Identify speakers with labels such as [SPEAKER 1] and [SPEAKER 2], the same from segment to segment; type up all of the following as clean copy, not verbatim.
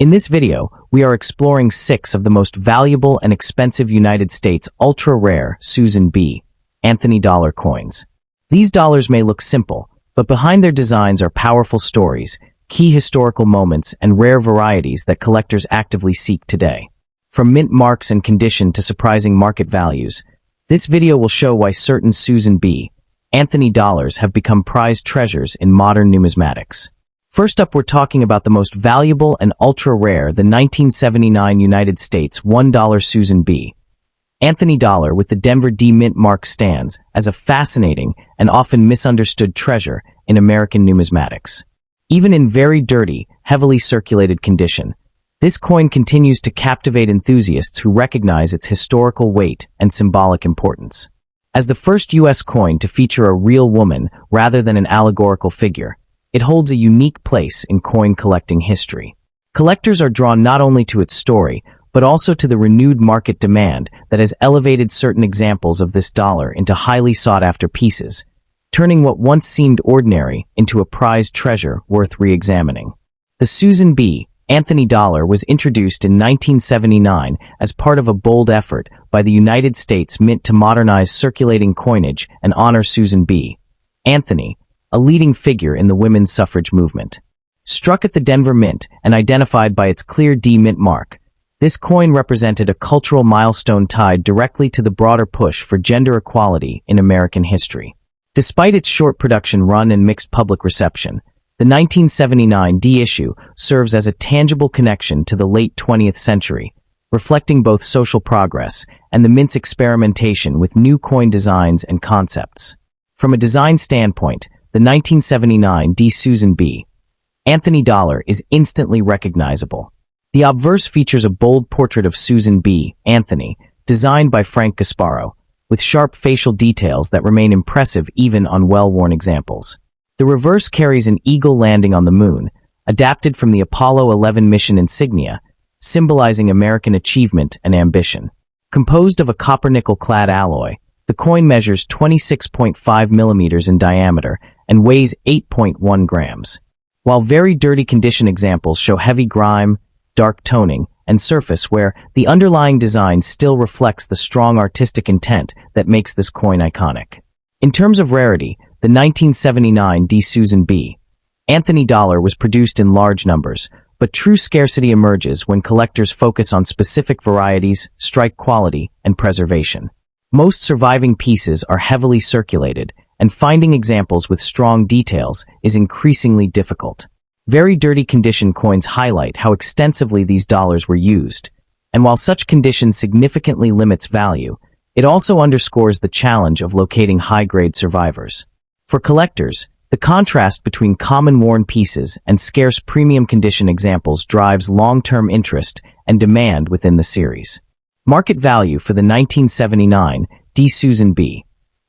[SPEAKER 1] In this video, we are exploring 6 of the most valuable and expensive United States ultra-rare Susan B. Anthony dollar coins. These dollars may look simple, but behind their designs are powerful stories, key historical moments, and rare varieties that collectors actively seek today. From mint marks and condition to surprising market values, this video will show why certain Susan B. Anthony dollars have become prized treasures in modern numismatics. First up, we're talking about the most valuable and ultra-rare, the 1979 United States $1 Susan B. Anthony dollar with the Denver D mint mark stands as a fascinating and often misunderstood treasure in American numismatics. Even in very dirty, heavily circulated condition, this coin continues to captivate enthusiasts who recognize its historical weight and symbolic importance. As the first U.S. coin to feature a real woman rather than an allegorical figure, it holds a unique place in coin collecting history. Collectors are drawn not only to its story, but also to the renewed market demand that has elevated certain examples of this dollar into highly sought-after pieces, turning what once seemed ordinary into a prized treasure worth re-examining. The Susan B. Anthony dollar was introduced in 1979 as part of a bold effort by the United States Mint to modernize circulating coinage and honor Susan B. Anthony, a leading figure in the women's suffrage movement. Struck at the Denver Mint and identified by its clear D mint mark, this coin represented a cultural milestone tied directly to the broader push for gender equality in American history. Despite its short production run and mixed public reception, the 1979 D issue serves as a tangible connection to the late 20th century, reflecting both social progress and the Mint's experimentation with new coin designs and concepts. From a design standpoint, the 1979 D Susan B. Anthony dollar is instantly recognizable. The obverse features a bold portrait of Susan B. Anthony, designed by Frank Gasparo, with sharp facial details that remain impressive even on well-worn examples. The reverse carries an eagle landing on the moon, adapted from the Apollo 11 mission insignia, symbolizing American achievement and ambition. Composed of a copper-nickel-clad alloy, the coin measures 26.5 millimeters in diameter and weighs 8.1 grams. While very dirty condition examples show heavy grime, dark toning, and surface where the underlying design still reflects the strong artistic intent that makes this coin iconic. In terms of rarity, the 1979 D Susan B. Anthony dollar was produced in large numbers, but true scarcity emerges when collectors focus on specific varieties, strike quality, and preservation. Most surviving pieces are heavily circulated, and finding examples with strong details is increasingly difficult. Very dirty condition coins highlight how extensively these dollars were used, and while such condition significantly limits value, it also underscores the challenge of locating high-grade survivors. For collectors, the contrast between common worn pieces and scarce premium condition examples drives long-term interest and demand within the series. Market value for the 1979 D Susan B.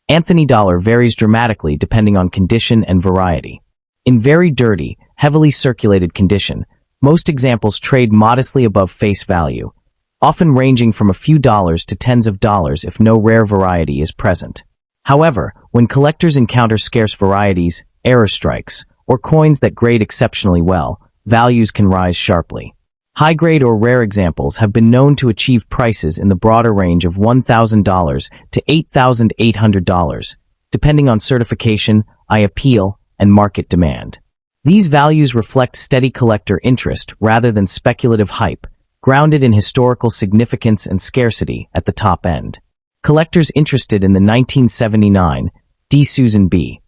[SPEAKER 1] Anthony dollar varies dramatically depending on condition and variety. In very dirty, heavily circulated condition, most examples trade modestly above face value, often ranging from a few dollars to tens of dollars if no rare variety is present. However, when collectors encounter scarce varieties, error strikes, or coins that grade exceptionally well, values can rise sharply. High-grade or rare examples have been known to achieve prices in the broader range of $1,000 to $8,800, depending on certification, appeal, and market demand. These values reflect steady collector interest rather than speculative hype, grounded in historical significance and scarcity at the top end. Collectors interested in the 1979 D Susan B.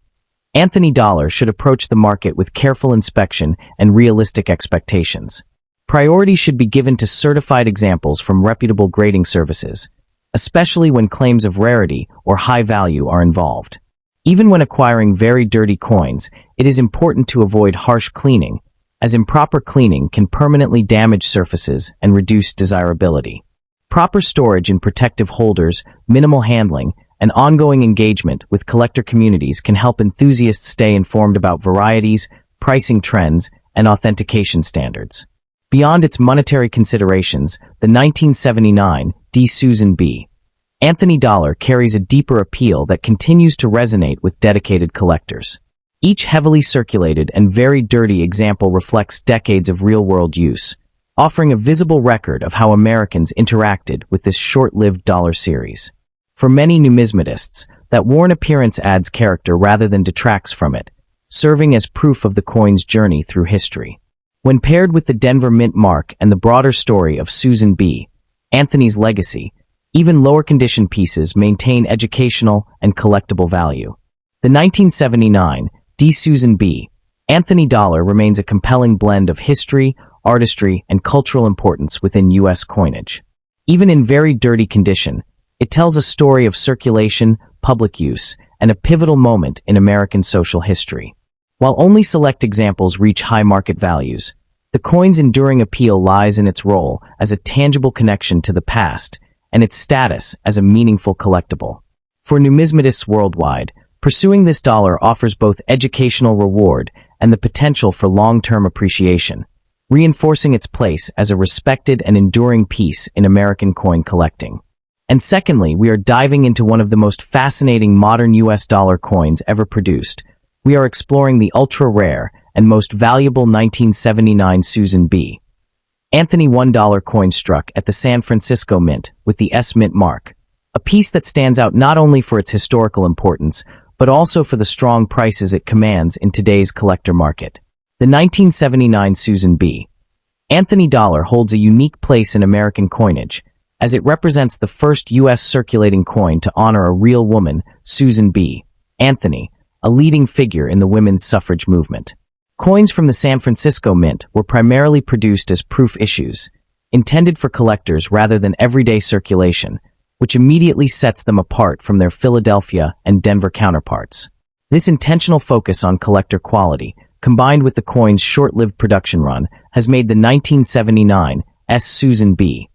[SPEAKER 1] Anthony dollar should approach the market with careful inspection and realistic expectations. Priority should be given to certified examples from reputable grading services, especially when claims of rarity or high value are involved. Even when acquiring very dirty coins, it is important to avoid harsh cleaning, as improper cleaning can permanently damage surfaces and reduce desirability. Proper storage in protective holders, minimal handling, and ongoing engagement with collector communities can help enthusiasts stay informed about varieties, pricing trends, and authentication standards. Beyond its monetary considerations, the 1979 D Susan B. Anthony dollar carries a deeper appeal that continues to resonate with dedicated collectors. Each heavily circulated and very dirty example reflects decades of real-world use, offering a visible record of how Americans interacted with this short-lived dollar series. For many numismatists, that worn appearance adds character rather than detracts from it, serving as proof of the coin's journey through history. When paired with the Denver Mint mark and the broader story of Susan B. Anthony's legacy, even lower-condition pieces maintain educational and collectible value. The 1979 D. Susan B. Anthony dollar remains a compelling blend of history, artistry, and cultural importance within U.S. coinage. Even in very dirty condition, it tells a story of circulation, public use, and a pivotal moment in American social history. While only select examples reach high market values, the coin's enduring appeal lies in its role as a tangible connection to the past and its status as a meaningful collectible. For numismatists worldwide, pursuing this dollar offers both educational reward and the potential for long-term appreciation, reinforcing its place as a respected and enduring piece in American coin collecting. And secondly, we are diving into one of the most fascinating modern U.S. dollar coins ever produced. We are exploring the ultra-rare and most valuable 1979 Susan B. Anthony $1 coin struck at the San Francisco Mint with the S Mint mark, a piece that stands out not only for its historical importance, but also for the strong prices it commands in today's collector market. The 1979 Susan B. Anthony dollar holds a unique place in American coinage, as it represents the first U.S. circulating coin to honor a real woman, Susan B. Anthony, a leading figure in the women's suffrage movement. Coins from the San Francisco Mint were primarily produced as proof issues, intended for collectors rather than everyday circulation, which immediately sets them apart from their Philadelphia and Denver counterparts. This intentional focus on collector quality, combined with the coin's short-lived production run, has made the 1979 S. Susan B.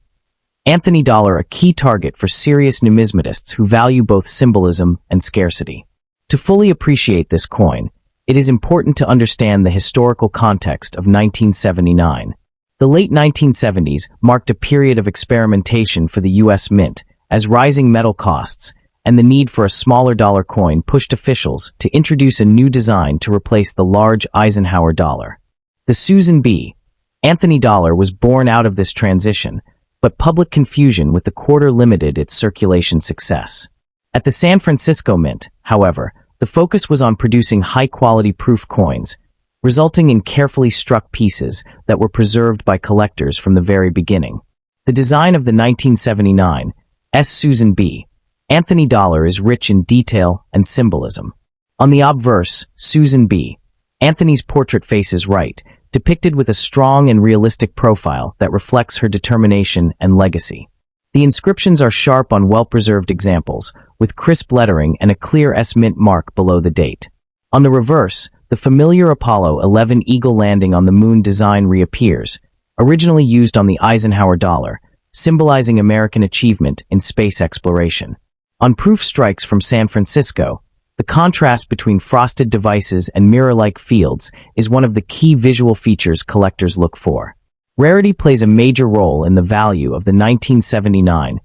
[SPEAKER 1] Anthony dollar a key target for serious numismatists who value both symbolism and scarcity. To fully appreciate this coin, it is important to understand the historical context of 1979. The late 1970s marked a period of experimentation for the U.S. Mint, as rising metal costs and the need for a smaller dollar coin pushed officials to introduce a new design to replace the large Eisenhower dollar. The Susan B. Anthony dollar was born out of this transition, but public confusion with the quarter limited its circulation success. At the San Francisco Mint, however, the focus was on producing high-quality proof coins, resulting in carefully struck pieces that were preserved by collectors from the very beginning. The design of the 1979 S. Susan B. Anthony dollar is rich in detail and symbolism. On the obverse, Susan B. Anthony's portrait faces right, depicted with a strong and realistic profile that reflects her determination and legacy. The inscriptions are sharp on well-preserved examples, with crisp lettering and a clear S Mint mark below the date. On the reverse, the familiar Apollo 11 eagle landing on the moon design reappears, originally used on the Eisenhower dollar, symbolizing American achievement in space exploration. On proof strikes from San Francisco, the contrast between frosted devices and mirror-like fields is one of the key visual features collectors look for. Rarity plays a major role in the value of the 1979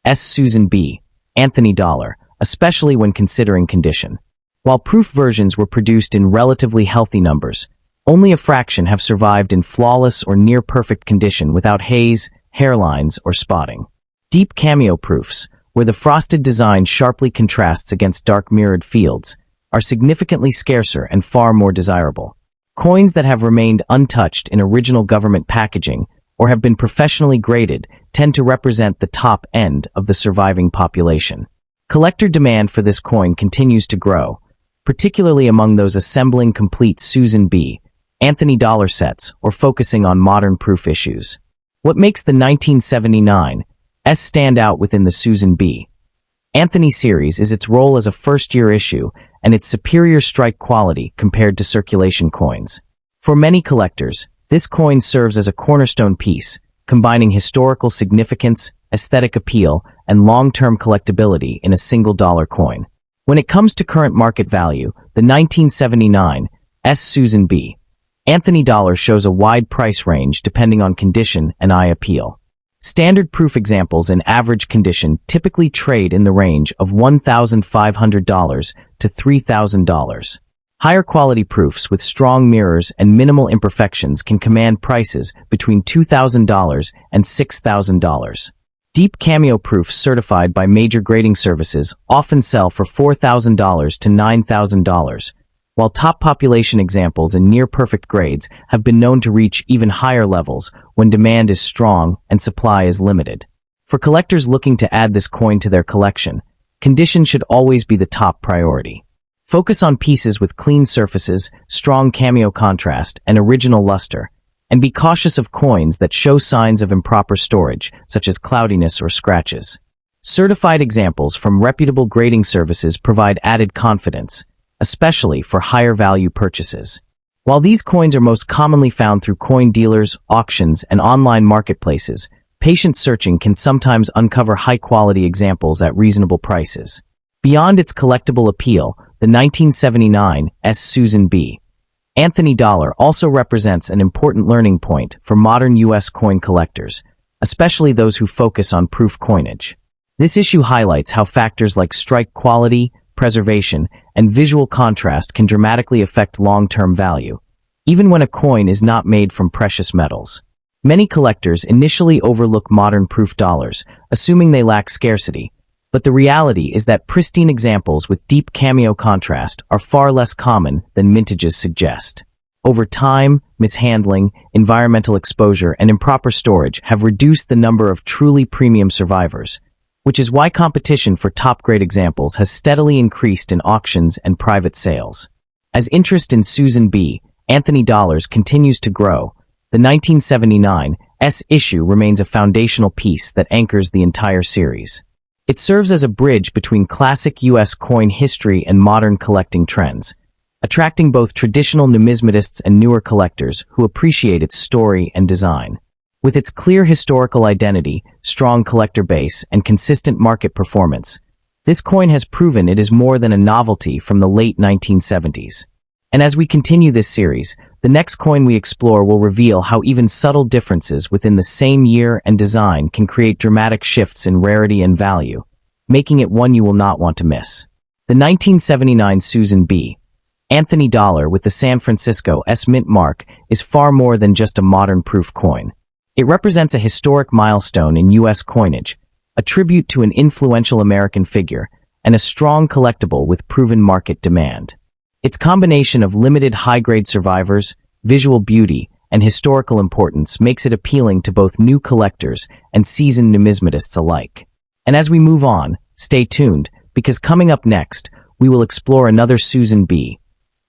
[SPEAKER 1] S. Susan B. Anthony dollar, especially when considering condition. While proof versions were produced in relatively healthy numbers, only a fraction have survived in flawless or near-perfect condition without haze, hairlines, or spotting. Deep cameo proofs, where the frosted design sharply contrasts against dark mirrored fields, are significantly scarcer and far more desirable. Coins that have remained untouched in original government packaging or have been professionally graded tend to represent the top end of the surviving population. Collector demand for this coin continues to grow, particularly among those assembling complete Susan B. Anthony dollar sets or focusing on modern proof issues. What makes the 1979 S stand out within the Susan B. Anthony series is its role as a first-year issue and its superior strike quality compared to circulation coins. For many collectors, this coin serves as a cornerstone piece, combining historical significance, aesthetic appeal, and long-term collectability in a single dollar coin. When it comes to current market value, the 1979 S. Susan B. Anthony dollar shows a wide price range depending on condition and eye appeal. Standard proof examples in average condition typically trade in the range of $1,500 to $3,000. Higher quality proofs with strong mirrors and minimal imperfections can command prices between $2,000 and $6,000. Deep cameo proofs certified by major grading services often sell for $4,000 to $9,000, while top population examples in near-perfect grades have been known to reach even higher levels when demand is strong and supply is limited. For collectors looking to add this coin to their collection, condition should always be the top priority. Focus on pieces with clean surfaces, strong cameo contrast, and original luster, and be cautious of coins that show signs of improper storage, such as cloudiness or scratches. Certified examples from reputable grading services provide added confidence, especially for higher value purchases. While these coins are most commonly found through coin dealers, auctions, and online marketplaces, patient searching can sometimes uncover high-quality examples at reasonable prices. Beyond its collectible appeal, the 1979 S. Susan B. Anthony dollar also represents an important learning point for modern U.S. coin collectors, especially those who focus on proof coinage. This issue highlights how factors like strike quality, preservation, and visual contrast can dramatically affect long-term value, even when a coin is not made from precious metals. Many collectors initially overlook modern proof dollars, assuming they lack scarcity, but the reality is that pristine examples with deep cameo contrast are far less common than mintages suggest. Over time, mishandling, environmental exposure, and improper storage have reduced the number of truly premium survivors, which is why competition for top-grade examples has steadily increased in auctions and private sales. As interest in Susan B. Anthony dollars continues to grow, the 1979 S issue remains a foundational piece that anchors the entire series. It serves as a bridge between classic U.S. coin history and modern collecting trends, attracting both traditional numismatists and newer collectors who appreciate its story and design. With its clear historical identity, strong collector base, and consistent market performance, this coin has proven it is more than a novelty from the late 1970s. And as we continue this series, the next coin we explore will reveal how even subtle differences within the same year and design can create dramatic shifts in rarity and value, making it one you will not want to miss. The 1979 Susan B. Anthony dollar with the San Francisco S mint mark is far more than just a modern proof coin. It represents a historic milestone in U.S. coinage, a tribute to an influential American figure, and a strong collectible with proven market demand. Its combination of limited high-grade survivors, visual beauty, and historical importance makes it appealing to both new collectors and seasoned numismatists alike. And as we move on, stay tuned, because coming up next, we will explore another Susan B.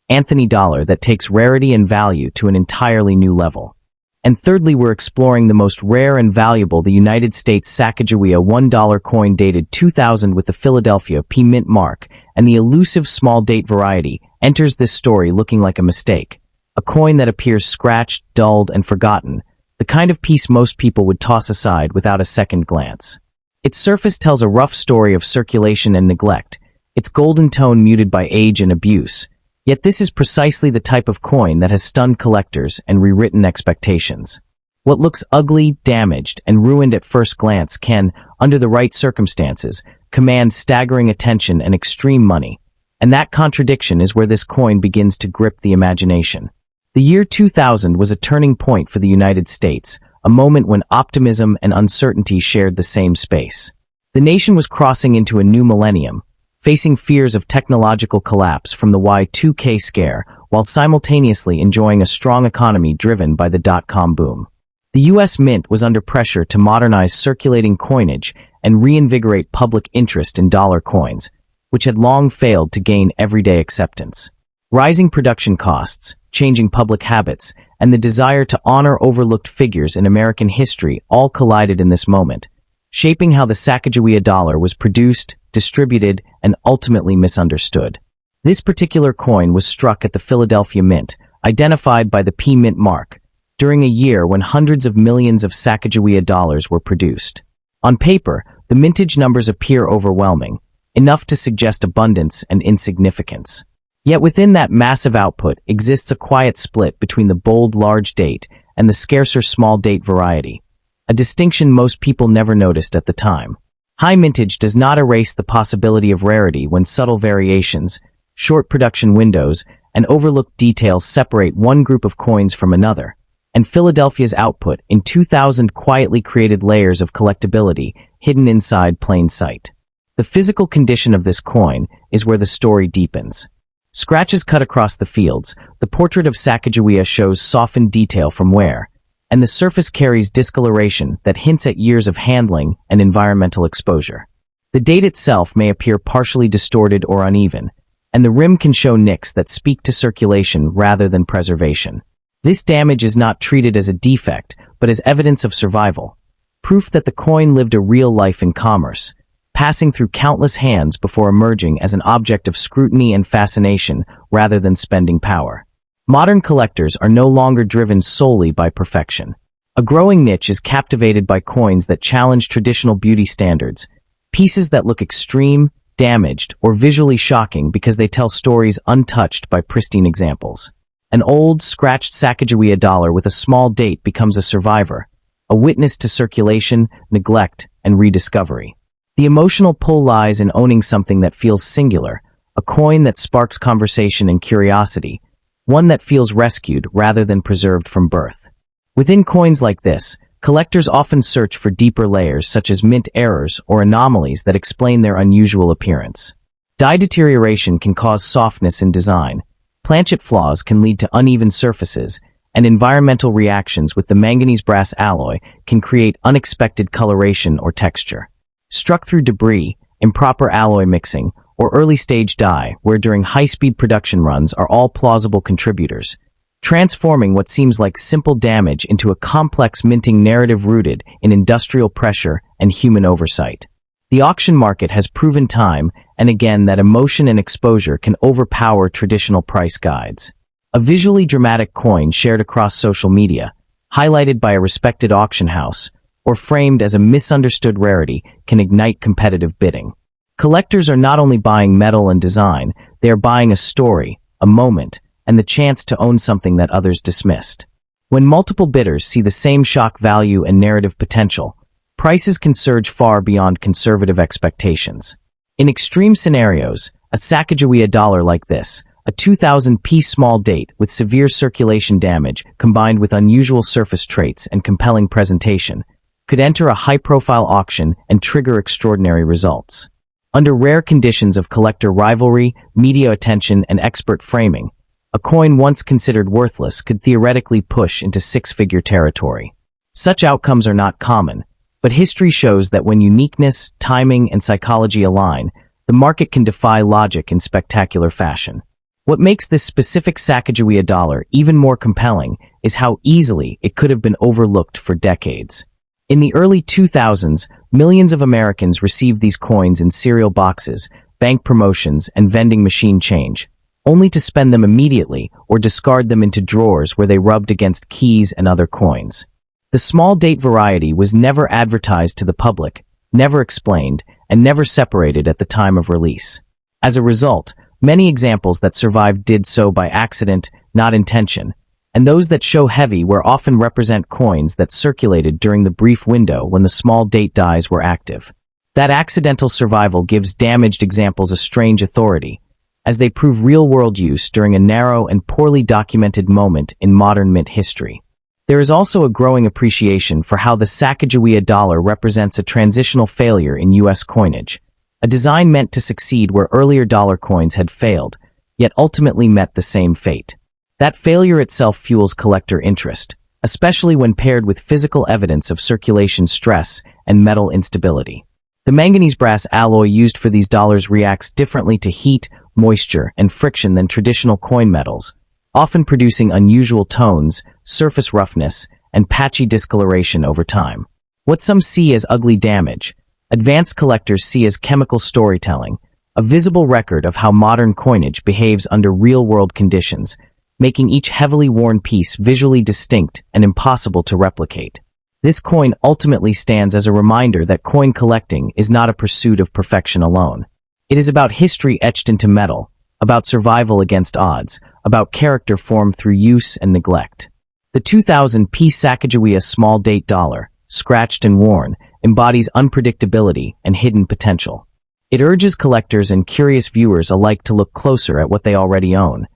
[SPEAKER 1] Anthony dollar that takes rarity and value to an entirely new level. And thirdly, we're exploring the most rare and valuable, the United States Sacagawea $1 coin dated 2000 with the Philadelphia P mint mark, and the elusive small date variety enters this story looking like a mistake, a coin that appears scratched, dulled, and forgotten, the kind of piece most people would toss aside without a second glance. Its surface tells a rough story of circulation and neglect, its golden tone muted by age and abuse, yet this is precisely the type of coin that has stunned collectors and rewritten expectations. What looks ugly, damaged, and ruined at first glance can, under the right circumstances, command staggering attention and extreme money, and that contradiction is where this coin begins to grip the imagination. The year 2000 was a turning point for the United States, a moment when optimism and uncertainty shared the same space. The nation was crossing into a new millennium, facing fears of technological collapse from the Y2K scare, while simultaneously enjoying a strong economy driven by the dot-com boom. The U.S. Mint was under pressure to modernize circulating coinage and reinvigorate public interest in dollar coins, which had long failed to gain everyday acceptance. Rising production costs, changing public habits, and the desire to honor overlooked figures in American history all collided in this moment, shaping how the Sacagawea dollar was produced, distributed, and ultimately misunderstood. This particular coin was struck at the Philadelphia Mint, identified by the P mint mark, during a year when hundreds of millions of Sacagawea dollars were produced. On paper, the mintage numbers appear overwhelming, enough to suggest abundance and insignificance. Yet within that massive output exists a quiet split between the bold large date and the scarcer small date variety, a distinction most people never noticed at the time. High mintage does not erase the possibility of rarity when subtle variations, short production windows, and overlooked details separate one group of coins from another, and Philadelphia's output in 2,000 quietly created layers of collectability hidden inside plain sight. The physical condition of this coin is where the story deepens. Scratches cut across the fields, the portrait of Sacagawea shows softened detail from wear, and the surface carries discoloration that hints at years of handling and environmental exposure. The date itself may appear partially distorted or uneven, and the rim can show nicks that speak to circulation rather than preservation. This damage is not treated as a defect, but as evidence of survival, proof that the coin lived a real life in commerce, passing through countless hands before emerging as an object of scrutiny and fascination rather than spending power. Modern collectors are no longer driven solely by perfection. A growing niche is captivated by coins that challenge traditional beauty standards, pieces that look extreme, damaged, or visually shocking because they tell stories untouched by pristine examples. An old, scratched Sacagawea dollar with a small date becomes a survivor, a witness to circulation, neglect, and rediscovery. The emotional pull lies in owning something that feels singular, a coin that sparks conversation and curiosity, one that feels rescued rather than preserved from birth. Within coins like this, collectors often search for deeper layers such as mint errors or anomalies that explain their unusual appearance. Dye deterioration can cause softness in design, planchet flaws can lead to uneven surfaces, and environmental reactions with the manganese brass alloy can create unexpected coloration or texture. Struck through debris, improper alloy mixing, or early-stage dye, where during high-speed production runs are all plausible contributors, transforming what seems like simple damage into a complex minting narrative rooted in industrial pressure and human oversight. The auction market has proven time and again that emotion and exposure can overpower traditional price guides. A visually dramatic coin shared across social media, highlighted by a respected auction house, or framed as a misunderstood rarity can ignite competitive bidding. Collectors are not only buying metal and design, they are buying a story, a moment, and the chance to own something that others dismissed. When multiple bidders see the same shock value and narrative potential, prices can surge far beyond conservative expectations. In extreme scenarios, a Sacagawea dollar like this, a 2,000-piece small date with severe circulation damage combined with unusual surface traits and compelling presentation, could enter a high-profile auction and trigger extraordinary results. Under rare conditions of collector rivalry, media attention, and expert framing, a coin once considered worthless could theoretically push into six-figure territory. Such outcomes are not common, but history shows that when uniqueness, timing, and psychology align, the market can defy logic in spectacular fashion. What makes this specific Sacagawea dollar even more compelling is how easily it could have been overlooked for decades. In the early 2000s, millions of Americans received these coins in cereal boxes, bank promotions, and vending machine change, only to spend them immediately or discard them into drawers where they rubbed against keys and other coins. The small date variety was never advertised to the public, never explained, and never separated at the time of release. As a result, many examples that survived did so by accident, not intention, and those that show heavy were often represent coins that circulated during the brief window when the small date dies were active. That accidental survival gives damaged examples a strange authority, as they prove real-world use during a narrow and poorly documented moment in modern mint history. There is also a growing appreciation for how the Sacagawea dollar represents a transitional failure in U.S. coinage, a design meant to succeed where earlier dollar coins had failed, yet ultimately met the same fate. That failure itself fuels collector interest, especially when paired with physical evidence of circulation stress and metal instability. The manganese brass alloy used for these dollars reacts differently to heat, moisture, and friction than traditional coin metals, often producing unusual tones, surface roughness, and patchy discoloration over time. What some see as ugly damage, advanced collectors see as chemical storytelling, a visible record of how modern coinage behaves under real-world conditions, making each heavily worn piece visually distinct and impossible to replicate. This coin ultimately stands as a reminder that coin collecting is not a pursuit of perfection alone. It is about history etched into metal, about survival against odds, about character formed through use and neglect. The 2,000-piece Sacagawea small date dollar, scratched and worn, embodies unpredictability and hidden potential. It urges collectors and curious viewers alike to look closer at what they already own,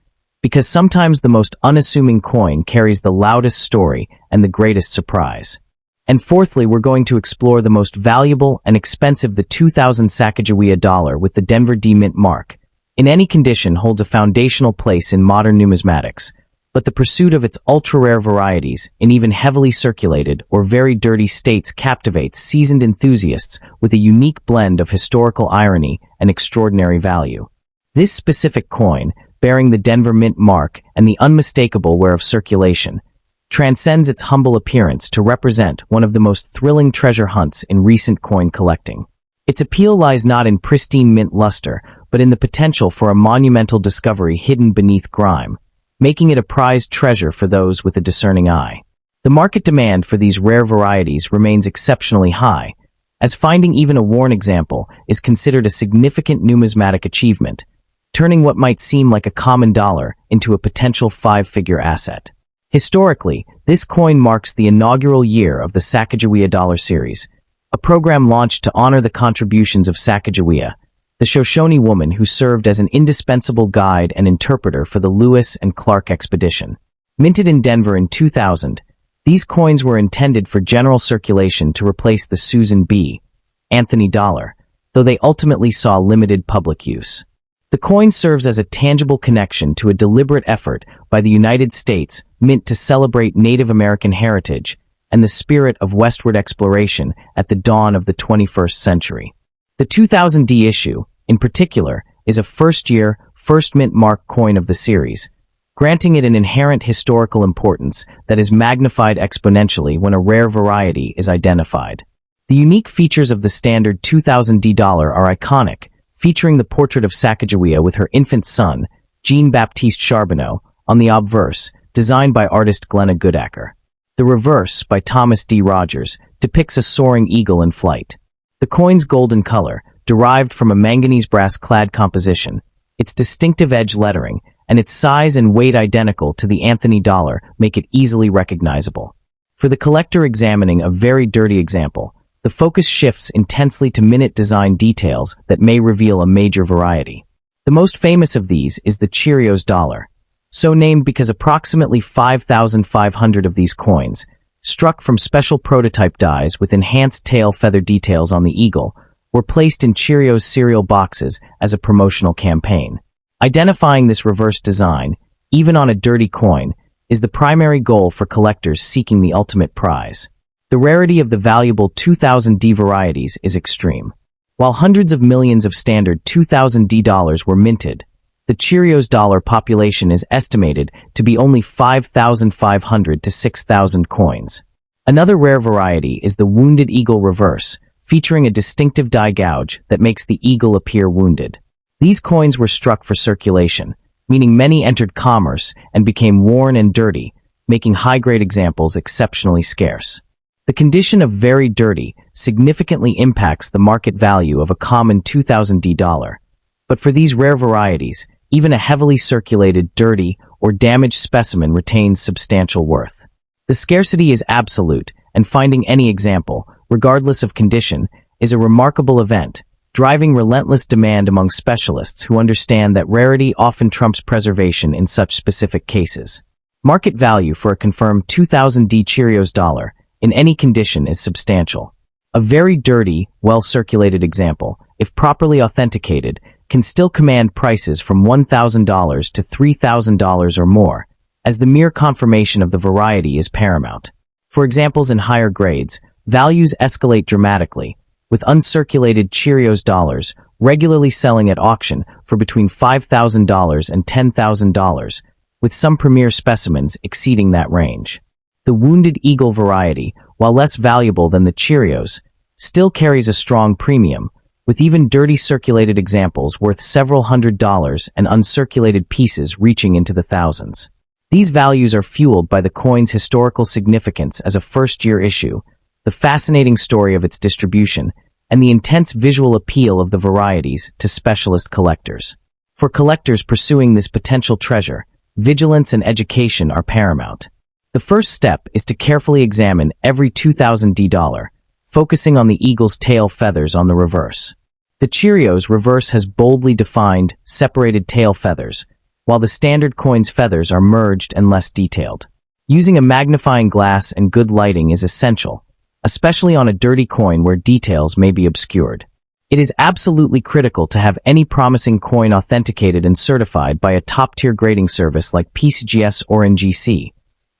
[SPEAKER 1] because sometimes the most unassuming coin carries the loudest story and the greatest surprise. And fourthly, we're going to explore the most valuable and expensive, the 2000 Sacagawea dollar with the Denver D mint mark. In any condition holds a foundational place in modern numismatics, but the pursuit of its ultra-rare varieties in even heavily circulated or very dirty states captivates seasoned enthusiasts with a unique blend of historical irony and extraordinary value. This specific coin, bearing the Denver mint mark and the unmistakable wear of circulation, transcends its humble appearance to represent one of the most thrilling treasure hunts in recent coin collecting. Its appeal lies not in pristine mint luster, but in the potential for a monumental discovery hidden beneath grime, making it a prized treasure for those with a discerning eye. The market demand for these rare varieties remains exceptionally high, as finding even a worn example is considered a significant numismatic achievement, turning what might seem like a common dollar into a potential five-figure asset. Historically, this coin marks the inaugural year of the Sacagawea Dollar Series, a program launched to honor the contributions of Sacagawea, the Shoshone woman who served as an indispensable guide and interpreter for the Lewis and Clark expedition. Minted in Denver in 2000, these coins were intended for general circulation to replace the Susan B. Anthony dollar, though they ultimately saw limited public use. The coin serves as a tangible connection to a deliberate effort by the United States Mint to celebrate Native American heritage and the spirit of westward exploration at the dawn of the 21st century. The 2000 D issue, in particular, is a first-year, first mint mark coin of the series, granting it an inherent historical importance that is magnified exponentially when a rare variety is identified. The unique features of the standard 2000 D dollar are iconic, featuring the portrait of Sacagawea with her infant son, Jean-Baptiste Charbonneau, on the obverse, designed by artist Glenna Goodacker. The reverse, by Thomas D. Rogers, depicts a soaring eagle in flight. The coin's golden color, derived from a manganese brass-clad composition, its distinctive edge lettering, and its size and weight identical to the Anthony dollar make it easily recognizable. For the collector examining a very dirty example, the focus shifts intensely to minute design details that may reveal a major variety. The most famous of these is the Cheerios dollar, so named because approximately 5,500 of these coins, struck from special prototype dies with enhanced tail feather details on the eagle, were placed in Cheerios cereal boxes as a promotional campaign. Identifying this reverse design, even on a dirty coin, is the primary goal for collectors seeking the ultimate prize. The rarity of the valuable 2000 D varieties is extreme. While hundreds of millions of standard 2000 D dollars were minted, the Cheerios dollar population is estimated to be only 5,500 to 6,000 coins. Another rare variety is the Wounded Eagle Reverse, featuring a distinctive die gouge that makes the eagle appear wounded. These coins were struck for circulation, meaning many entered commerce and became worn and dirty, making high-grade examples exceptionally scarce. The condition of very dirty significantly impacts the market value of a common 2000 D dollar. But for these rare varieties, even a heavily circulated, dirty, or damaged specimen retains substantial worth. The scarcity is absolute, and finding any example, regardless of condition, is a remarkable event, driving relentless demand among specialists who understand that rarity often trumps preservation in such specific cases. Market value for a confirmed 2000 D Cheerios dollar, in any condition, is substantial. A very dirty, well-circulated example, if properly authenticated, can still command prices from $1,000 to $3,000 or more, as the mere confirmation of the variety is paramount. For examples in higher grades, values escalate dramatically, with uncirculated Cheerios dollars regularly selling at auction for between $5,000 and $10,000, with some premier specimens exceeding that range. The Wounded Eagle variety, while less valuable than the Cheerios, still carries a strong premium, with even dirty circulated examples worth several $100s and uncirculated pieces reaching into the thousands. These values are fueled by the coin's historical significance as a first-year issue, the fascinating story of its distribution, and the intense visual appeal of the varieties to specialist collectors. For collectors pursuing this potential treasure, vigilance and education are paramount. The first step is to carefully examine every 2000 D dollar, focusing on the eagle's tail feathers on the reverse. The Cheerios reverse has boldly defined, separated tail feathers, while the standard coin's feathers are merged and less detailed. Using a magnifying glass and good lighting is essential, especially on a dirty coin where details may be obscured. It is absolutely critical to have any promising coin authenticated and certified by a top-tier grading service like PCGS or NGC,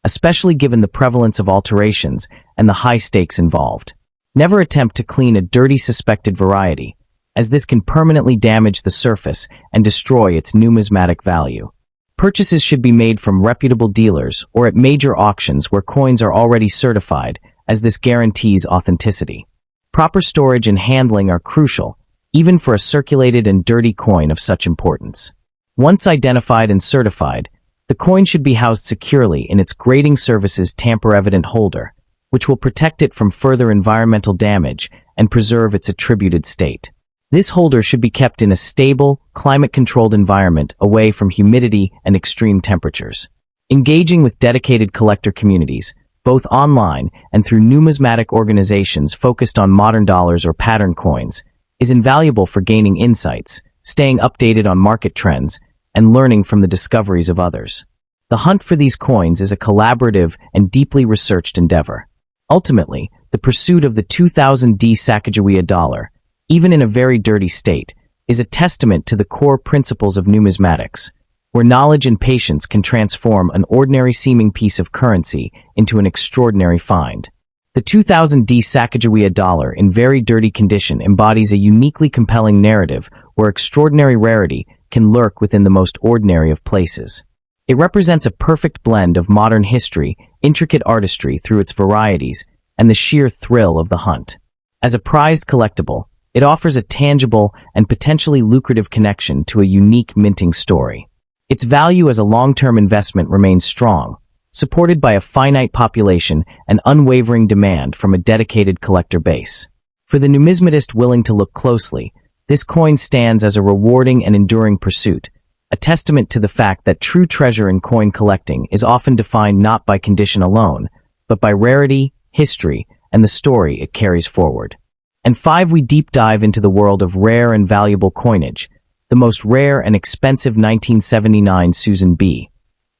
[SPEAKER 1] especially given the prevalence of alterations and the high stakes involved. Never attempt to clean a dirty suspected variety, as this can permanently damage the surface and destroy its numismatic value. Purchases should be made from reputable dealers or at major auctions where coins are already certified, as this guarantees authenticity. Proper storage and handling are crucial, even for a circulated and dirty coin of such importance. Once identified and certified, the coin should be housed securely in its grading service's tamper-evident holder, which will protect it from further environmental damage and preserve its attributed state. This holder should be kept in a stable, climate-controlled environment away from humidity and extreme temperatures. Engaging with dedicated collector communities, both online and through numismatic organizations focused on modern dollars or pattern coins, is invaluable for gaining insights, staying updated on market trends, and learning from the discoveries of others. The hunt for these coins is a collaborative and deeply researched endeavor. Ultimately, the pursuit of the 2000D Sacagawea dollar, even in a very dirty state, is a testament to the core principles of numismatics, where knowledge and patience can transform an ordinary-seeming piece of currency into an extraordinary find. The 2000D Sacagawea dollar in very dirty condition embodies a uniquely compelling narrative where extraordinary rarity can lurk within the most ordinary of places. It represents a perfect blend of modern history, intricate artistry through its varieties, and the sheer thrill of the hunt. As a prized collectible, it offers a tangible and potentially lucrative connection to a unique minting story. Its value as a long-term investment remains strong, supported by a finite population and unwavering demand from a dedicated collector base. For the numismatist willing to look closely, this coin stands as a rewarding and enduring pursuit, a testament to the fact that true treasure in coin collecting is often defined not by condition alone, but by rarity, history, and the story it carries forward. And 5. We deep dive into the world of rare and valuable coinage, the most rare and expensive 1979 Susan B.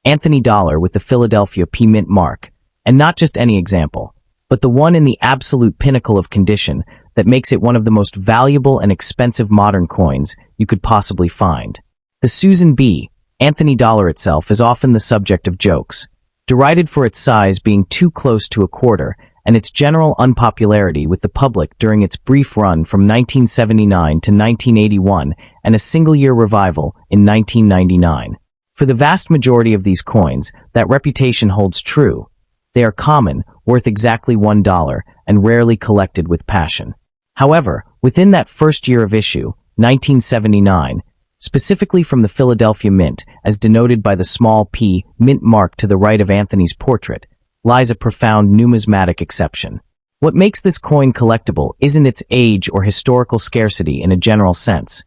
[SPEAKER 1] Anthony dollar with the Philadelphia P mint mark, and not just any example, but the one in the absolute pinnacle of condition that makes it one of the most valuable and expensive modern coins you could possibly find. The Susan B. Anthony dollar itself is often the subject of jokes, derided for its size being too close to a quarter and its general unpopularity with the public during its brief run from 1979 to 1981 and a single-year revival in 1999. For the vast majority of these coins, that reputation holds true. They are common, worth exactly $1, and rarely collected with passion. However, within that first year of issue, 1979, specifically from the Philadelphia Mint, as denoted by the small p mint mark to the right of Anthony's portrait, lies a profound numismatic exception. What makes this coin collectible isn't its age or historical scarcity in a general sense,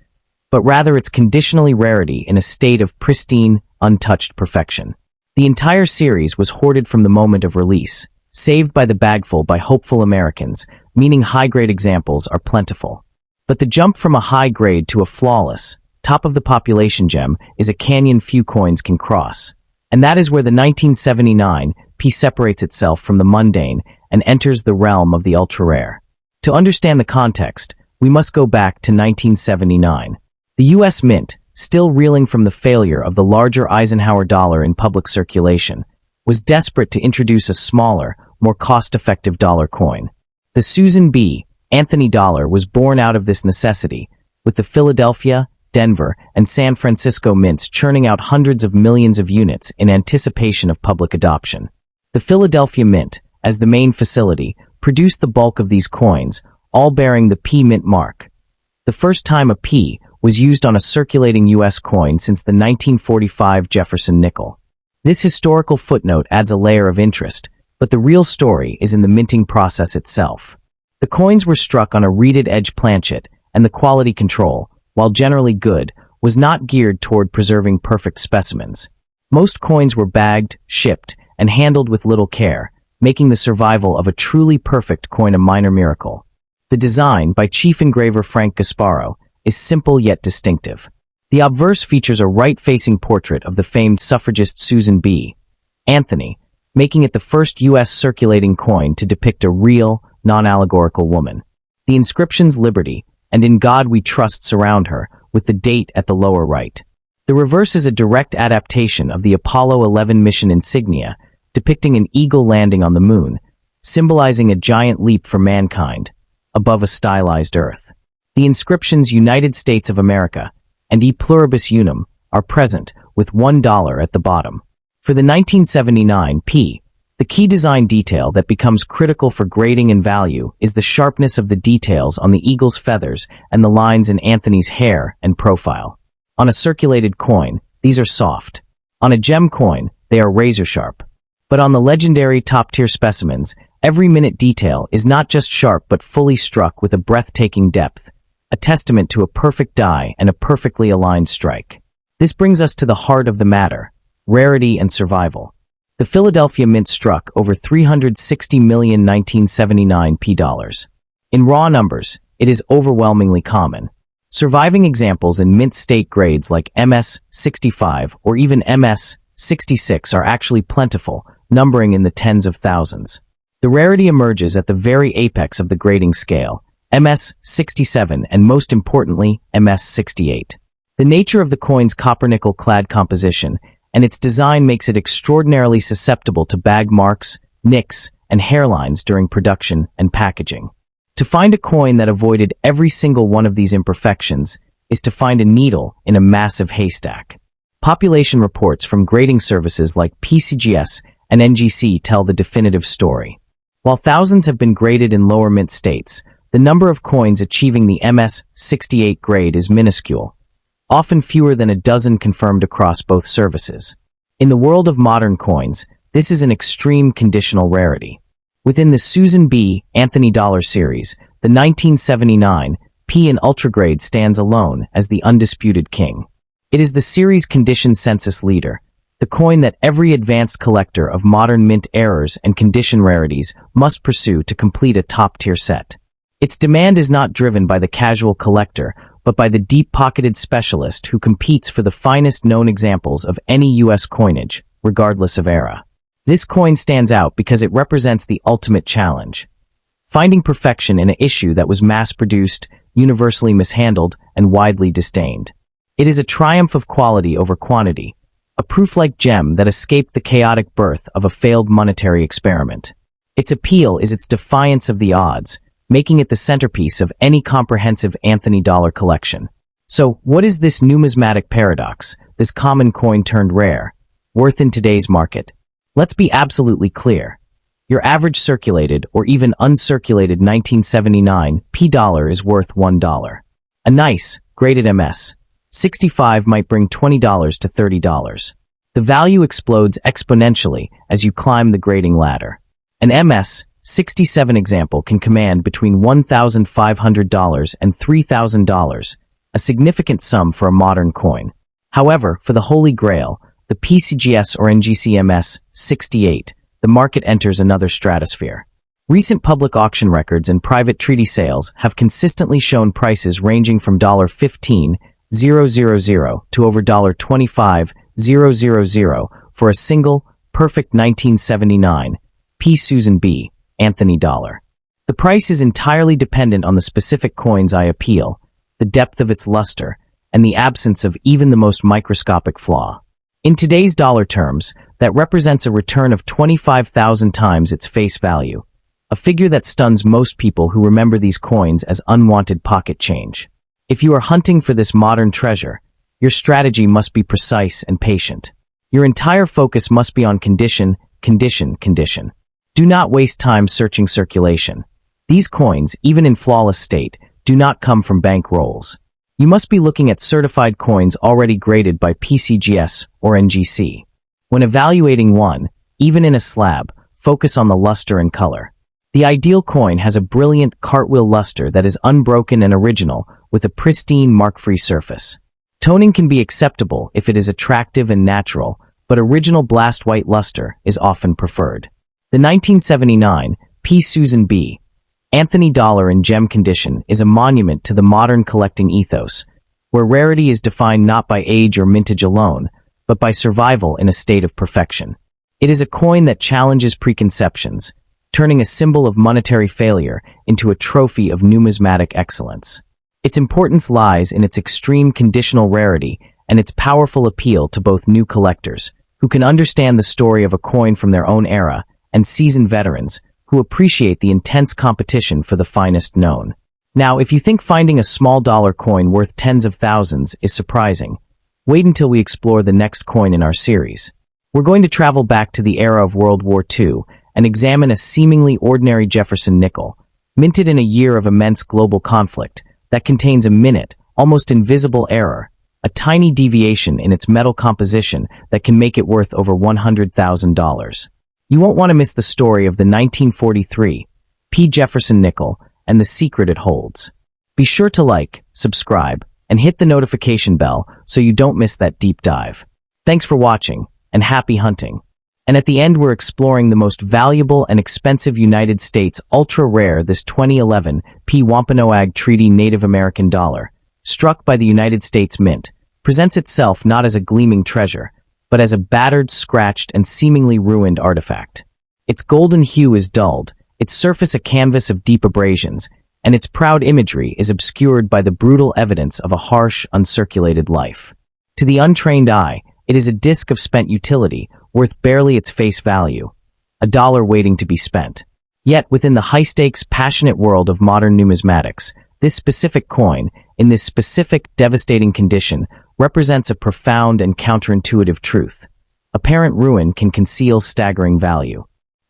[SPEAKER 1] but rather its conditionally rarity in a state of pristine, untouched perfection. The entire series was hoarded from the moment of release, saved by the bagful by hopeful Americans, meaning high-grade examples are plentiful. But the jump from a high grade to a flawless, top-of-the-population gem is a canyon few coins can cross. And that is where the 1979 P separates itself from the mundane and enters the realm of the ultra-rare. To understand the context, we must go back to 1979. The U.S. Mint, still reeling from the failure of the larger Eisenhower dollar in public circulation, was desperate to introduce a smaller, more cost-effective dollar coin. The Susan B. Anthony dollar was born out of this necessity, with the Philadelphia, Denver, and San Francisco mints churning out hundreds of millions of units in anticipation of public adoption. The Philadelphia Mint, as the main facility, produced the bulk of these coins, all bearing the P mint mark. The first time a P was used on a circulating U.S. coin since the 1945 Jefferson nickel. This historical footnote adds a layer of interest, but the real story is in the minting process itself. The coins were struck on a reeded edge planchet, and the quality control, while generally good, was not geared toward preserving perfect specimens. Most coins were bagged, shipped, and handled with little care, making the survival of a truly perfect coin a minor miracle. The design, by chief engraver Frank Gasparo, is simple yet distinctive. The obverse features a right-facing portrait of the famed suffragist Susan B. Anthony, making it the first U.S. circulating coin to depict a real, non-allegorical woman. The inscriptions Liberty and In God We Trust surround her, with the date at the lower right. The reverse is a direct adaptation of the Apollo 11 mission insignia, depicting an eagle landing on the moon, symbolizing a giant leap for mankind, above a stylized Earth. The inscriptions United States of America and E Pluribus Unum are present, with $1 at the bottom. For the 1979 P, the key design detail that becomes critical for grading and value is the sharpness of the details on the eagle's feathers and the lines in Anthony's hair and profile. On a circulated coin, these are soft. On a gem coin, they are razor-sharp. But on the legendary top-tier specimens, every minute detail is not just sharp but fully struck with a breathtaking depth, a testament to a perfect die and a perfectly aligned strike. This brings us to the heart of the matter, rarity and survival. The Philadelphia Mint struck over 360 million 1979 P dollars. In raw numbers, it is overwhelmingly common. Surviving examples in mint state grades like MS-65 or even MS-66 are actually plentiful, numbering in the tens of thousands. The rarity emerges at the very apex of the grading scale, MS-67 and most importantly, MS-68. The nature of the coin's copper-nickel clad composition and its design makes it extraordinarily susceptible to bag marks, nicks, and hairlines during production and packaging. To find a coin that avoided every single one of these imperfections is to find a needle in a massive haystack. Population reports from grading services like PCGS and NGC tell the definitive story. While thousands have been graded in lower mint states, the number of coins achieving the MS-68 grade is minuscule, often fewer than a dozen confirmed across both services. In the world of modern coins, this is an extreme conditional rarity. Within the Susan B. Anthony dollar series, the 1979 P in ultragrade stands alone as the undisputed king. It is the series condition census leader, the coin that every advanced collector of modern mint errors and condition rarities must pursue to complete a top-tier set. Its demand is not driven by the casual collector, but by the deep-pocketed specialist who competes for the finest known examples of any U.S. coinage, regardless of era. This coin stands out because it represents the ultimate challenge. Finding perfection in an issue that was mass-produced, universally mishandled, and widely disdained. It is a triumph of quality over quantity, a proof-like gem that escaped the chaotic birth of a failed monetary experiment. Its appeal is its defiance of the odds, making it the centerpiece of any comprehensive Anthony dollar collection. So, what is this numismatic paradox, this common coin turned rare, worth in today's market? Let's be absolutely clear. Your average circulated or even uncirculated 1979 P dollar is worth $1. A nice, graded MS-65 might bring $20 to $30. The value explodes exponentially as you climb the grading ladder. An MS-67 example can command between $1,500 and $3,000, a significant sum for a modern coin. However, for the Holy Grail, the PCGS or NGC MS-68, the market enters another stratosphere. Recent public auction records and private treaty sales have consistently shown prices ranging from $15,000 to over $25,000 for a single, perfect 1979 P. Susan B. Anthony dollar. The price is entirely dependent on the specific coin's eye appeal, the depth of its luster, and the absence of even the most microscopic flaw. In today's dollar terms, that represents a return of 25,000 times its face value, a figure that stuns most people who remember these coins as unwanted pocket change. If you are hunting for this modern treasure, your strategy must be precise and patient. Your entire focus must be on condition. Do not waste time searching circulation. These coins, even in flawless state, do not come from bank rolls. You must be looking at certified coins already graded by PCGS or NGC. When evaluating one, even in a slab, focus on the luster and color. The ideal coin has a brilliant cartwheel luster that is unbroken and original with a pristine mark-free surface. Toning can be acceptable if it is attractive and natural, but original blast white luster is often preferred. The 1979 P. Susan B. Anthony dollar in gem condition is a monument to the modern collecting ethos, where rarity is defined not by age or mintage alone, but by survival in a state of perfection. It is a coin that challenges preconceptions, turning a symbol of monetary failure into a trophy of numismatic excellence. Its importance lies in its extreme conditional rarity and its powerful appeal to both new collectors, who can understand the story of a coin from their own era, and seasoned veterans, who appreciate the intense competition for the finest known. Now, if you think finding a small dollar coin worth tens of thousands is surprising, wait until we explore the next coin in our series. We're going to travel back to the era of World War II and examine a seemingly ordinary Jefferson nickel, minted in a year of immense global conflict, that contains a minute, almost invisible error, a tiny deviation in its metal composition that can make it worth over $100,000. You won't want to miss the story of the 1943 P. Jefferson nickel and the secret it holds. Be sure to like, subscribe, and hit the notification bell so you don't miss that deep dive. Thanks for watching, and happy hunting. And at the end, we're exploring the most valuable and expensive United States ultra-rare this 2011 P. Wampanoag Treaty Native American dollar, struck by the United States Mint, presents itself not as a gleaming treasure, but as a battered, scratched, and seemingly ruined artifact. Its golden hue is dulled, its surface a canvas of deep abrasions, and its proud imagery is obscured by the brutal evidence of a harsh, uncirculated life. To the untrained eye, it is a disk of spent utility, worth barely its face value, a dollar waiting to be spent. Yet, within the high-stakes, passionate world of modern numismatics, this specific coin, in this specific, devastating condition, represents a profound and counterintuitive truth. Apparent ruin can conceal staggering value.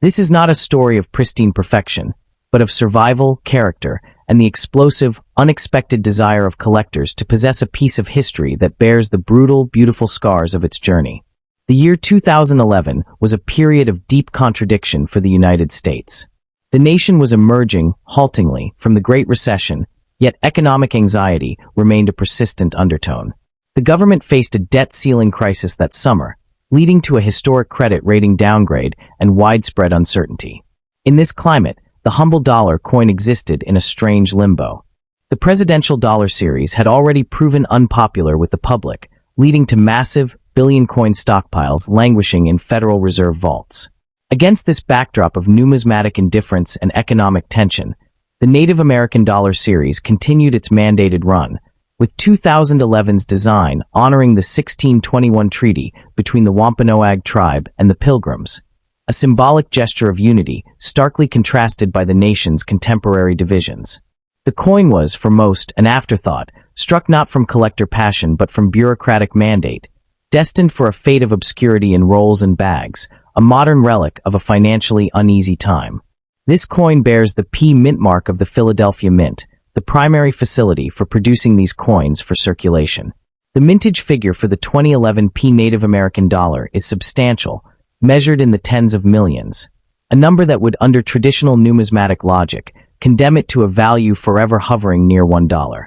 [SPEAKER 1] This is not a story of pristine perfection, but of survival, character, and the explosive, unexpected desire of collectors to possess a piece of history that bears the brutal, beautiful scars of its journey. The year 2011 was a period of deep contradiction for the United States. The nation was emerging, haltingly, from the Great Recession, yet economic anxiety remained a persistent undertone. The government faced a debt ceiling crisis that summer, leading to a historic credit rating downgrade and widespread uncertainty. In this climate, the humble dollar coin existed in a strange limbo. The presidential dollar series had already proven unpopular with the public, leading to massive, billion-coin stockpiles languishing in Federal Reserve vaults. Against this backdrop of numismatic indifference and economic tension, the Native American dollar series continued its mandated run, with 2011's design honoring the 1621 treaty between the Wampanoag tribe and the Pilgrims, a symbolic gesture of unity starkly contrasted by the nation's contemporary divisions. The coin was, for most, an afterthought, struck not from collector passion but from bureaucratic mandate, destined for a fate of obscurity in rolls and bags, a modern relic of a financially uneasy time. This coin bears the P mint mark of the Philadelphia Mint, the primary facility for producing these coins for circulation. The mintage figure for the 2011 P Native American dollar is substantial, measured in the tens of millions, a number that would, under traditional numismatic logic, condemn it to a value forever hovering near $1.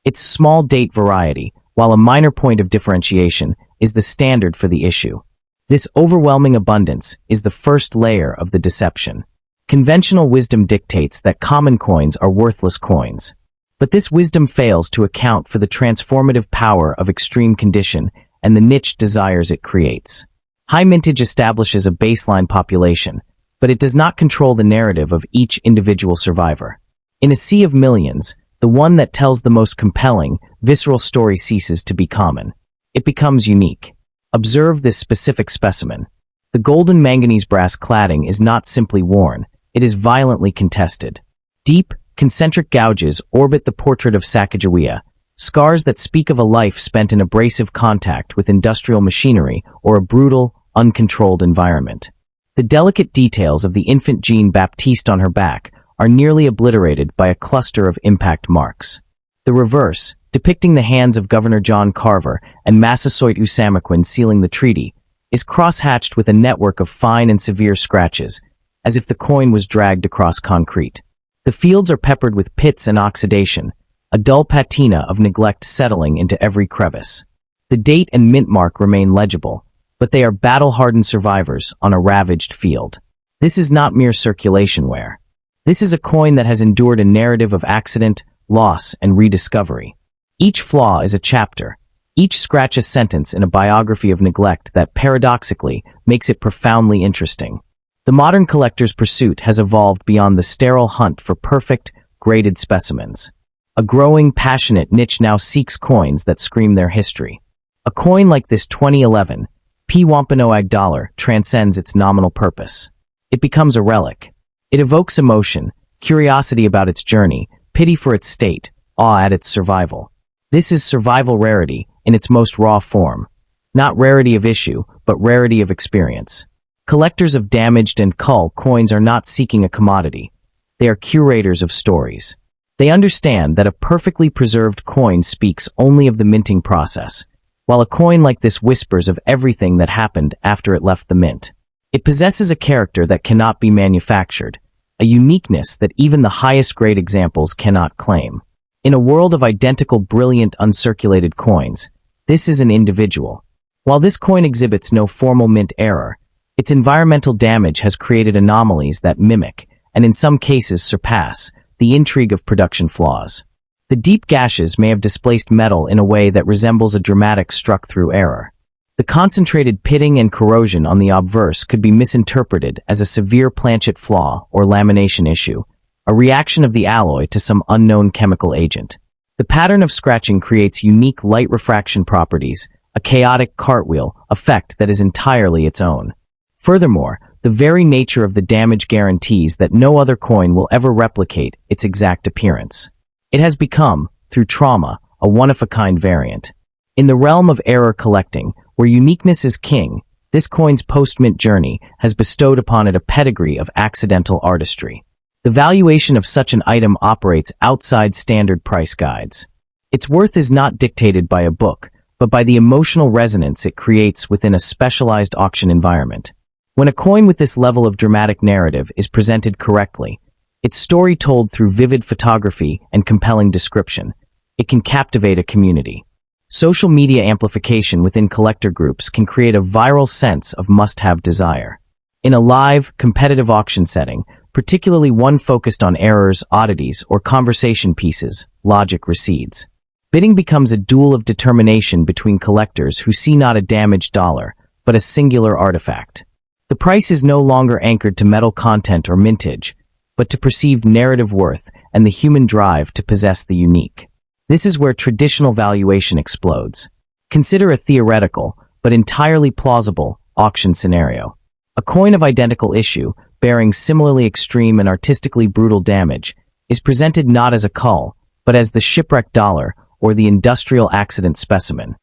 [SPEAKER 1] Its small date variety, while a minor point of differentiation, is the standard for the issue. This overwhelming abundance is the first layer of the deception. Conventional wisdom dictates that common coins are worthless coins. But this wisdom fails to account for the transformative power of extreme condition and the niche desires it creates. High mintage establishes a baseline population, but it does not control the narrative of each individual survivor. In a sea of millions, the one that tells the most compelling, visceral story ceases to be common. It becomes unique. Observe this specific specimen. The golden manganese brass cladding is not simply worn, it is violently contested. Deep, concentric gouges orbit the portrait of Sacagawea, scars that speak of a life spent in abrasive contact with industrial machinery or a brutal, uncontrolled environment. The delicate details of the infant Jean Baptiste on her back are nearly obliterated by a cluster of impact marks. The reverse, depicting the hands of Governor John Carver and Massasoit Usamakwen sealing the treaty, is cross-hatched with a network of fine and severe scratches, as if the coin was dragged across concrete. The fields are peppered with pits and oxidation, a dull patina of neglect settling into every crevice. The date and mint mark remain legible, but they are battle-hardened survivors on a ravaged field. This is not mere circulation wear. This is a coin that has endured a narrative of accident, loss, and rediscovery. Each flaw is a chapter, each scratch a sentence in a biography of neglect that paradoxically makes it profoundly interesting. The modern collector's pursuit has evolved beyond the sterile hunt for perfect, graded specimens. A growing, passionate niche now seeks coins that scream their history. A coin like this 2011 Wampanoag dollar transcends its nominal purpose. It becomes a relic. It evokes emotion, curiosity about its journey, pity for its state, awe at its survival. This is survival rarity in its most raw form. Not rarity of issue, but rarity of experience. Collectors of damaged and cull coins are not seeking a commodity. They are curators of stories. They understand that a perfectly preserved coin speaks only of the minting process, while a coin like this whispers of everything that happened after it left the mint. It possesses a character that cannot be manufactured, a uniqueness that even the highest grade examples cannot claim. In a world of identical brilliant uncirculated coins, this is an individual. While this coin exhibits no formal mint error, its environmental damage has created anomalies that mimic, and in some cases surpass, the intrigue of production flaws. The deep gashes may have displaced metal in a way that resembles a dramatic struck-through error. The concentrated pitting and corrosion on the obverse could be misinterpreted as a severe planchet flaw or lamination issue, a reaction of the alloy to some unknown chemical agent. The pattern of scratching creates unique light refraction properties, a chaotic cartwheel effect that is entirely its own. Furthermore, the very nature of the damage guarantees that no other coin will ever replicate its exact appearance. It has become, through trauma, a one-of-a-kind variant. In the realm of error collecting, where uniqueness is king, this coin's post-mint journey has bestowed upon it a pedigree of accidental artistry. The valuation of such an item operates outside standard price guides. Its worth is not dictated by a book, but by the emotional resonance it creates within a specialized auction environment. When a coin with this level of dramatic narrative is presented correctly, its story told through vivid photography and compelling description, it can captivate a community. Social media amplification within collector groups can create a viral sense of must-have desire. In a live, competitive auction setting, particularly one focused on errors, oddities, or conversation pieces, logic recedes. Bidding becomes a duel of determination between collectors who see not a damaged dollar, but a singular artifact. The price is no longer anchored to metal content or mintage, but to perceived narrative worth and the human drive to possess the unique. This is where traditional valuation explodes. Consider a theoretical, but entirely plausible, auction scenario. A coin of identical issue, bearing similarly extreme and artistically brutal damage, is presented not as a cull, but as the shipwrecked dollar or the industrial accident specimen.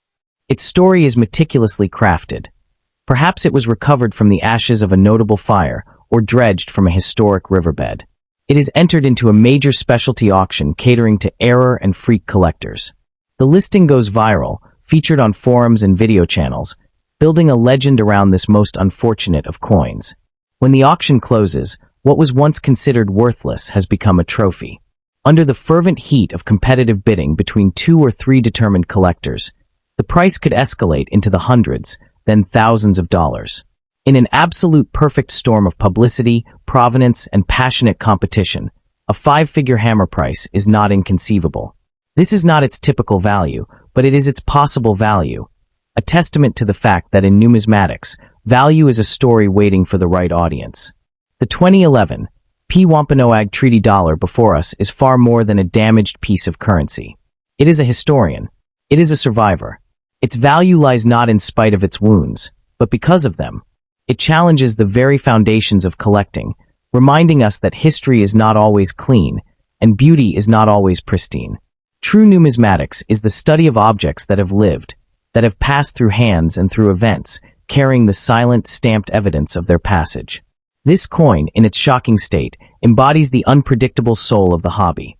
[SPEAKER 1] Its story is meticulously crafted. Perhaps it was recovered from the ashes of a notable fire or dredged from a historic riverbed. It is entered into a major specialty auction catering to error and freak collectors. The listing goes viral, featured on forums and video channels, building a legend around this most unfortunate of coins. When the auction closes, what was once considered worthless has become a trophy. Under the fervent heat of competitive bidding between 2 or 3 determined collectors, the price could escalate into the hundreds, then thousands of dollars. In an absolute perfect storm of publicity, provenance, and passionate competition, a 5-figure hammer price is not inconceivable. This is not its typical value, but it is its possible value, a testament to the fact that in numismatics, value is a story waiting for the right audience. The 2011 Wampanoag Treaty dollar before us is far more than a damaged piece of currency. It is a historian. It is a survivor. Its value lies not in spite of its wounds, but because of them. It challenges the very foundations of collecting, reminding us that history is not always clean, and beauty is not always pristine. True numismatics is the study of objects that have lived, that have passed through hands and through events, carrying the silent, stamped evidence of their passage. This coin, in its shocking state, embodies the unpredictable soul of the hobby,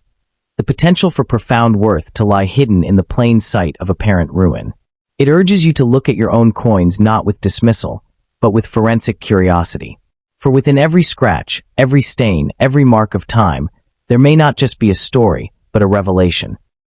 [SPEAKER 1] the potential for profound worth to lie hidden in the plain sight of apparent ruin. It urges you to look at your own coins not with dismissal, but with forensic curiosity. For within every scratch, every stain, every mark of time, there may not just be a story, but a revelation.